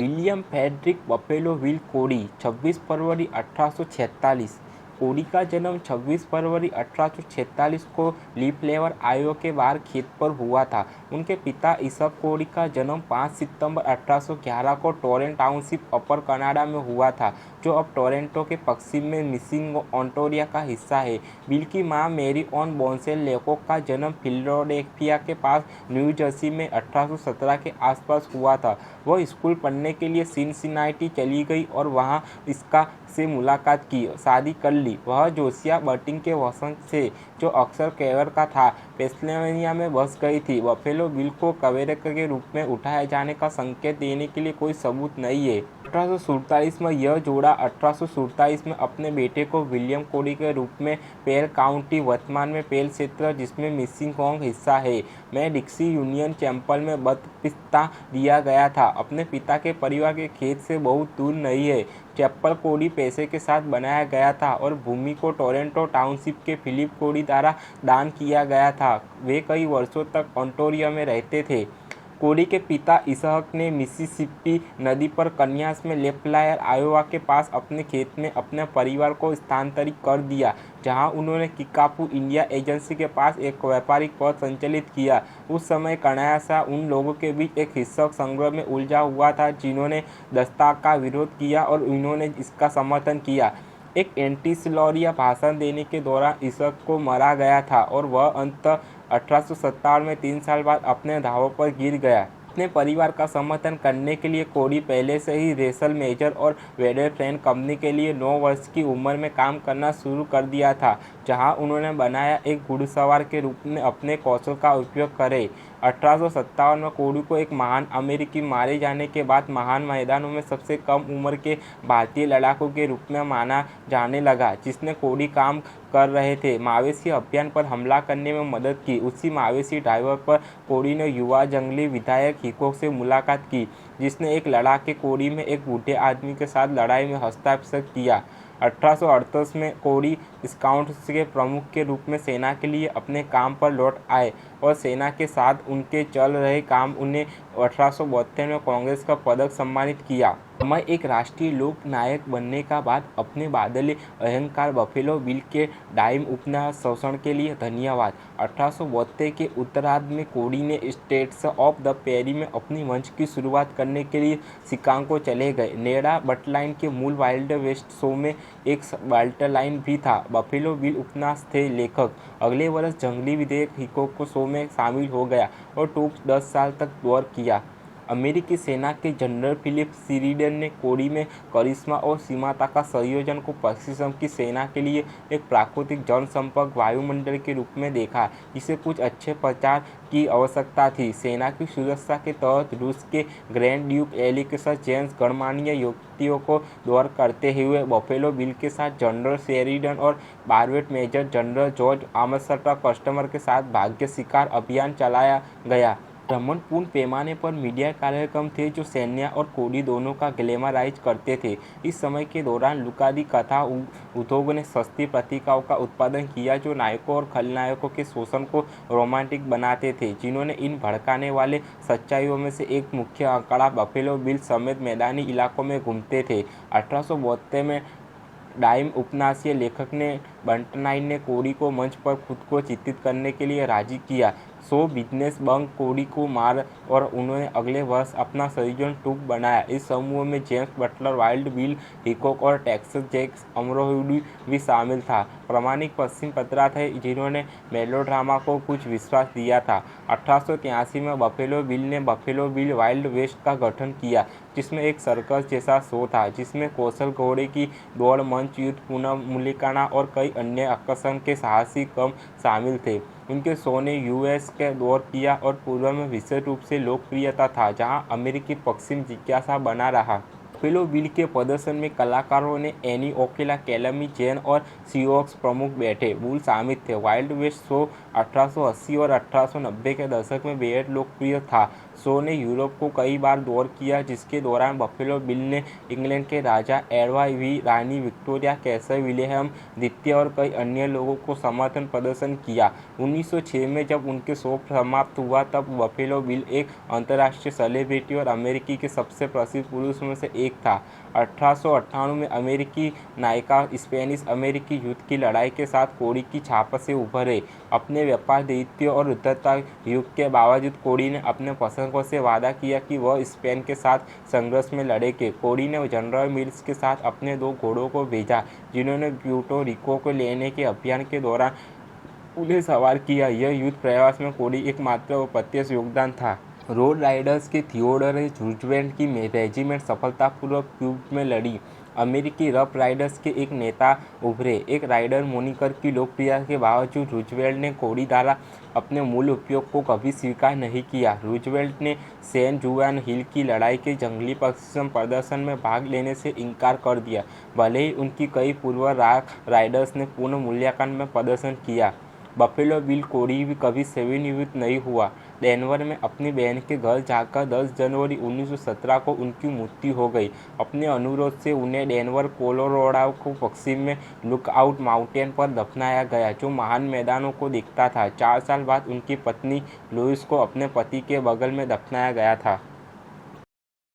William Frederick buffalo will कोडी 26 फरवरी 1846। कोडी का जन्म 26 फरवरी 1846 को लीफलेवर आयोवा के बाहर खेत पर हुआ था। उनके पिता इसक कोडी का जन्म 5 सितंबर 1811 को टोरंटो टाउनशिप, अपर कनाडा में हुआ था, जो अब टोरंटो के पश्चिम में मिसिंग ओंटारियो का हिस्सा है। बिल की मां मैरी ऑन बोनसेल लेकोक का जन्म फिलाडेल्फिया के पास न्यू जर्सी में 1817 के आसपास हुआ था। वह स्कूल पढ़ने के लिए सिनसिनाटी चली गई और वहां इसका से मुलाकात की, शादी कर ली। वह जोसिया बर्टिंग के वंशज थे, जो अक्सर कैवर का था, पेंसिल्वेनिया में बस गई थी। बफेलो बिल को कवेरेक के रूप में उठाए जाने का संकेत देने के लिए कोई सबूत नहीं है। 1847 में यह जोड़ा 1847 में अपने बेटे को विलियम कोडी के रूप में पेल काउंटी, वर्तमान में पेल क्षेत्र जिसमें मिसिसिगॉग हिस्सा है, में डिक्सी यूनियन चैपल में बपतिस्मा दिया गया था। अपने पिता के परिवार के खेत से बहुत दूर नहीं है। चैपल कोडी पैसे के साथ बनाया गया था और भूमि को टोरंटो टाउनशिप के फिलिप कोडी द्वारा दान किया गया था। वे कई वर्षों तक ओंटारियो में रहते थे। कोडी के पिता इसहक ने मिसिसिपी नदी पर कन्यास में लीफलेवर आयोवा के पास अपने खेत में अपने परिवार को स्थानांतरित कर दिया, जहां उन्होंने किकापू इंडिया एजेंसी के पास एक व्यापारिक पद संचालित किया। उस समय कनायासा उन लोगों के बीच एक हिस्सा संग्रह में उलझा हुआ था जिन्होंने दस्तार का विरोध किया और इन्होंने इसका समर्थन किया। एक एंटी-स्लैरिया भाषण देने के दौरान इसहक को मारा गया था और वह अंततः 1857 में 3 साल बाद अपने दांव पर गिर गया। अपने परिवार का समर्थन करने के लिए कोडी पहले से ही रेसल मेजर और वेडर ट्रेन कंपनी के लिए 9 वर्ष की उम्र में काम करना शुरू कर दिया था, जहां उन्होंने बनाया एक घुड़सवार के रूप में अपने कौशल का उपयोग करे। 1857 में कोडी को एक महान अमेरिकी मारे जाने के बाद महान मैदानों में सबसे कम उम्र के भारतीय लड़ाकू के रूप में माना जाने लगा, जिसने कोडी काम कर रहे थे मवेशी अभियान पर हमला करने में मदद की। उसी मवेशी ड्राइवर पर कोडी ने युवा जंगली विधायक हिकॉक से मुलाकात की, जिसने एक लड़ाके कोडी में एक बूढ़े आदमी के साथ लड़ाई में हस्तक्षेप किया। 1838 में कोडी स्काउट्स के प्रमुख के रूप में सेना के लिए अपने काम पर लौट आए और सेना के साथ उनके चल रहे काम उन्हें 1872 में कांग्रेस का पदक सम्मानित किया। मैं एक राष्ट्रीय लोक नायक बनने का बाद अपने बादले अहंकार बफेलो बिल के डाइम उपन्यास शोषण के लिए धन्यवाद। 1872 के उत्तरार्ध में कोडी ने स्टेट्स ऑफ द प्रेरी में अपनी मंच की शुरुआत करने के लिए शिकागो चले गए। नेडा बटलाइन के मूल वाइल्ड वेस्ट शो में एक बटलाइन भी था। बफेलो बिल उपन्यास थे लेखक। अगले वर्ष जंगली विधायक हिकॉक को शो में शामिल हो गया और टूक 10 साल तक दौर किया। अमेरिकी सेना के जनरल फिलिप शेरिडन ने कोडी में करिश्मा और सीमाता का संयोजन को पश्चिम की सेना के लिए एक प्राकृतिक जनसंपर्क वायुमंडल के रूप में देखा, जिसे कुछ अच्छे प्रचार की आवश्यकता थी। सेना की सुरक्षा के तहत रूस के ग्रैंड ड्यूक एलेक्स जेम्स गणमान्य युक्तियों को दौर करते हुए बफेलो बिल के साथ जनरल शेरिडन और brigadier major general George Armstrong Custer के साथ भाग्य शिकार अभियान चलाया गया। भ्रमण पूर्ण पैमाने पर मीडिया कार्यक्रम थे जो सैन्य और कोडी दोनों का ग्लैमराइज करते थे। इस समय के दौरान लुकादी कथा उद्योग ने सस्ती पत्रिकाओं का उत्पादन किया जो नायकों और खलनायकों के शोषण को रोमांटिक बनाते थे, जिन्होंने इन भड़काने वाले सच्चाइयों में से एक मुख्य आंकड़ा बफेलो बिल समेत मैदानी इलाकों में घूमते थे। 1872 में डाइम उपन्यासीय लेखक ने बटलाइन ने कोडी को मंच पर खुद को चित्रित करने के लिए राजी किया। शो बिजनेस बंग कोडी को मार और उन्होंने अगले वर्ष अपना संयोजन टूक बनाया। इस समूह में जेम्स बटलर, वाइल्ड बिल हिकॉक और टेक्सास जैक अमरोहुडी भी शामिल था। प्रामाणिक पश्चिम पत्रकार थे जिन्होंने मेलोड्रामा को कुछ विश्वास दिया था। 1883 में बफेलो बिल ने बफेलो बिल वाइल्ड वेस्ट का गठन किया, जिसमें एक सर्कस जैसा शो था जिसमें कौशल घोड़े की दौड़, मंच युद्ध, पुनर्मूल्यांकन और कई अन्य आकर्षण के साहसी काम शामिल थे। उनके शो ने यूएस के दौर किया और पूर्व में विशेष रूप से लोकप्रियता था, जहां अमेरिकी पश्चिम जिज्ञासा बना रहा। बफेलो बिल के प्रदर्शन में कलाकारों ने एनी ओकेला, कैलमी जेन और सीओक्स प्रमुख बैठे बुल शामिल थे। वाइल्ड वेस्ट शो 1880 और 1890 के दशक में बेहद लोकप्रिय था। शो ने यूरोप को कई बार दौर किया, जिसके दौरान बफेलो बिल ने इंग्लैंड के राजा एडवर्ड वी, रानी विक्टोरिया, कैसर विलियम द्वितीय और कई अन्य लोगों को समर्थन प्रदर्शन किया। 1906 में जब उनके शो समाप्त हुआ तब बफेलो बिल एक अंतर्राष्ट्रीय सेलिब्रिटी और अमेरिकी के सबसे प्रसिद्ध पुरुष में से एक था। 1898 में अमेरिकी नायिका स्पेनिश अमेरिकी युद्ध की लड़ाई के साथ कोड़ी की छाप से उभरे। अपने व्यापार दायित्व और उद्धरता युग के बावजूद कोड़ी ने अपने प्रशंसकों से वादा किया कि वह स्पेन के साथ संघर्ष में लड़ेंगे। कोड़ी ने जनरल मिल्स के साथ अपने 2 घोड़ों को भेजा, जिन्होंने प्यूर्टो रिको को लेने के अभियान के दौरान उन्हें सवार किया। यह युद्ध प्रयास में कोड़ी एकमात्र और प्रत्यक्ष योगदान था। रोड राइडर्स के थियोडोर रूजवेल्ट की रेजिमेंट सफलतापूर्वक क्यूब में लड़ी। अमेरिकी रफ राइडर्स के एक नेता उभरे। एक राइडर मोनिकर की लोकप्रियता के बावजूद रूजवेल्ट ने कोड़ी द्वारा अपने मूल उपयोग को कभी स्वीकार नहीं किया। रूजवेल्ट ने सैन जुआन हिल की लड़ाई के जंगली प्रदर्शन में भाग लेने से इनकार कर दिया, भले ही उनकी कई पूर्व राइडर्स ने पूर्ण मूल्यांकन में प्रदर्शन किया। बफेलो बिल कोड़ी भी कभी सेवानिवृत्त नहीं हुआ। डेनवर में अपनी बहन के घर जाकर 10 जनवरी 1917 को उनकी मृत्यु हो गई। अपने अनुरोध से उन्हें डेनवर, कोलोराडो को पश्चिम में लुकआउट माउंटेन पर दफनाया गया, जो महान मैदानों को दिखता था। 4 साल बाद उनकी पत्नी लुइस को अपने पति के बगल में दफनाया गया था।